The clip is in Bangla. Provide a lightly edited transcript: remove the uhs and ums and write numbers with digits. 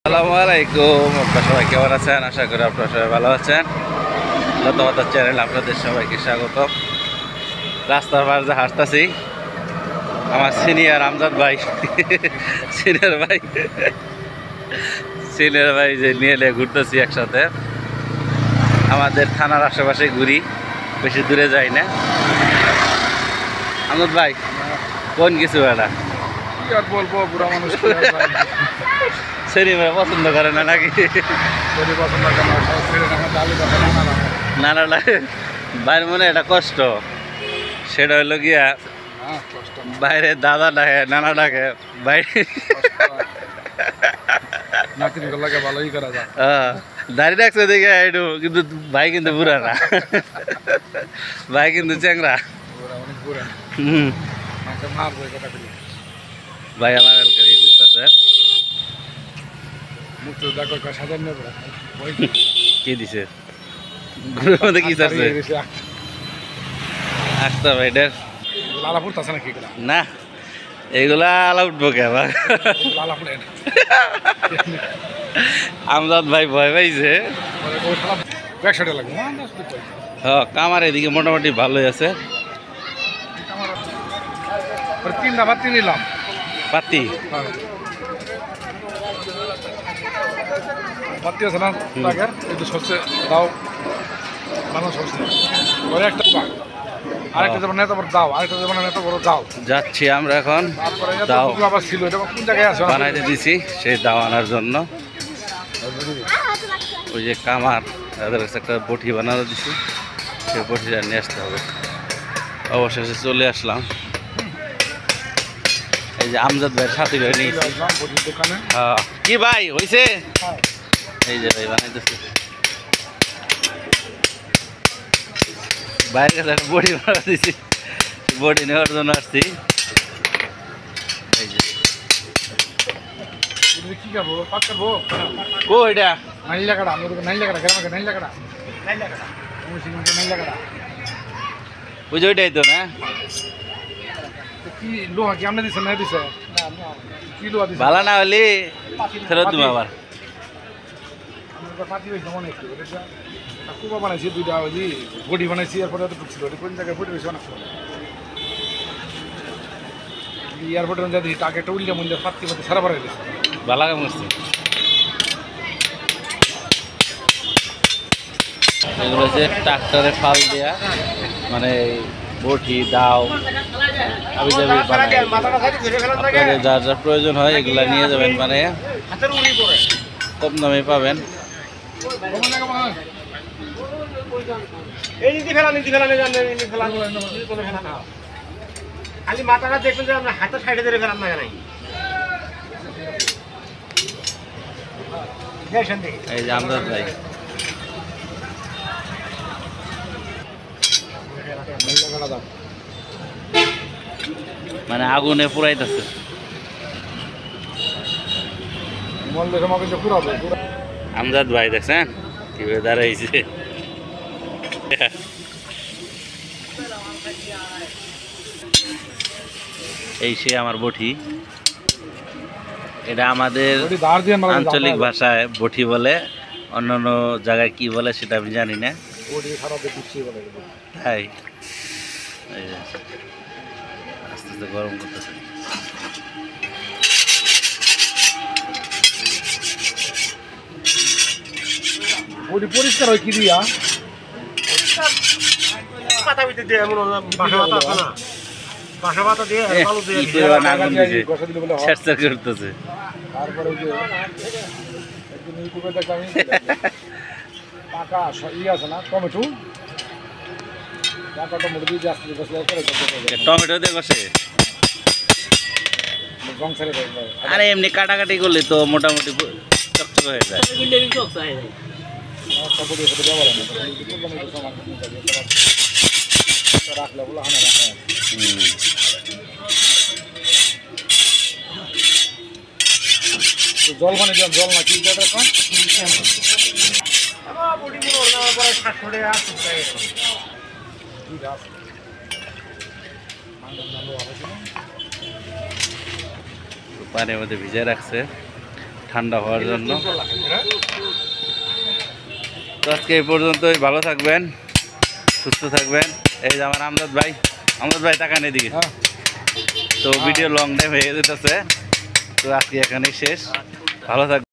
আসসালামু আলাইকুম, আপনারা সবাই কেমন আছেন? আশা করি আপনারা সবাই ভালো আছেন। লতাপাতার চ্যানেল আপনাদের সবাইকে স্বাগত। রাস্তার পাশে হাঁটতেছি, আমার সিনিয়র আমজাদ ভাই সিনিয়র ভাই যে নিয়ে ঘুরতেছি একসাথে। আমাদের থানার আশেপাশে ঘুরি, বেশি দূরে যাই না। আমজাদ ভাই কোন কিছু এটা বলবো বুড়া মানুষ সেরি ভাই পছন্দ করে না নাকি? নানা লাগে বাইরে মনে একটা কষ্ট, সেটা হইলো গিয়া বাইরে দাদা ডাকে, নানা ডাকে, বাইরে দাঁড়িয়ে রাখছে দেখে একটু, কিন্তু ভাই কিন্তু বুড়া না, ভাই কিন্তু চ্যাংরা। ভাই আমার ঘুরতেছে, কি দিছে ঘুরের মধ্যে কি চাচ্ছে আখতার ভাইটার না, এইগুলা আলা উঠবো কে আবার? আমজাদ ভাই ভয় পাইছে। হ্যাঁ, কামার এদিকে মোটামুটি ভালোই আছে। পাতি বাতি আছে না আগের একটু সরষে দাও, বানানো সরষে একটা আরেকটা যাবে নেতা বড় দাও, আরেকটা যাবে নেতা বড় দাও। যাচ্ছি আমরা এখন দাও আবার ছিল, এটা কোন জায়গায় আছে বানাইতে দিছি সেই দাও আনার জন্য। ওই যে কামার তাদের কাছে একটা বটি বানানো দিছি, সেই বটিটা নিয়ে আসতে হবে। অবশেষে চলে আসলাম। এই যে আমজাদ ভাইয়ের সাথে করে নিয়েছি। হ্যাঁ, কি ভাই হয়েছে? এই যে ভাই বানাইতেছে, বাইরের কাছে একটা বডি বানা দিছি, বডি নেওয়ার জন্য আসছি। এই যে কি করবো, পাক করবো ও এটা নাইলা কাটা, আমাদের নাইলা কাটা, গ্রামে নাইলা কাটা, নাইলা কাটা, নাইলা কাটা। ওই যে ওইটাই তো না, কি লোহা কি আপনি দিচ্ছেন না দিছে? কি লোহা দিচ্ছে? ভালো না হলে ফেরত দেবো আবার। পাতি হয়েছে মনে একটু কুবা বানাইছি, দুইটা ওই বডি বানাইছি, এরপরে ঢুকছিল কোন জায়গায় বডি হয়েছে অনেক এয়ারপোর্টের যদি টাকা একটা উল্লে মূল্য পাতি পাতি সারা বাড়াই দিচ্ছে। ভালো কাম করছি। এগুলো হচ্ছে ট্রাক্টরে ফাল দেয়া, মানে বটি দাও আমি যাবি আপনাদের যার যার প্রয়োজন হয় এগুলা নিয়ে যাবেন, মানে কম দামে পাবেন। খালি মাথাটা দেখবেন যে আপনার হাতের সাইডে ধরে ফেলাম না কেন। এই যে আমজাদ ভাই মানে আগুনে পুরাইতেছে। আমজাদ ভাই দেখছেন কিভাবে দাঁড়াইছে। এই সে আমার বটি, এটা আমাদের আঞ্চলিক ভাষায় বটি বলে, অন্যান্য জায়গায় কি বলে সেটা আমি জানি না। তাই আস্তে আস্তে গরম করতেছে। পরিষ্কার হয় কি দিয়া পাতা ভিতরে দিয়ে এমন বাসা পাতা আছে না, বাসা পাতা দিয়ে আলু দিয়ে করতেছে। তারপরে যে একদিন ইউটিউবে দেখলাম টাকা আছে না টমেটো, টাকা টমেটো দিয়ে আসতে টমেটো দিয়ে বসে। আরে এমনি কাটাকাটি করলে তো মোটামুটি চকচক হয়ে যায়। রাখলে বলে হানা রাখা জল মানে জল না কি পানির মধ্যে ভিজে রাখছে, ঠান্ডা হওয়ার জন্য। তো আজকে এই পর্যন্তই, ভালো থাকবেন, সুস্থ থাকবেন। এই যে আমার আমজাদ ভাই তাকান এদিকে। তো ভিডিও লং টাইম হয়ে যেতেছে, তো আজকে এখানেই শেষ, ভালো থাকবেন।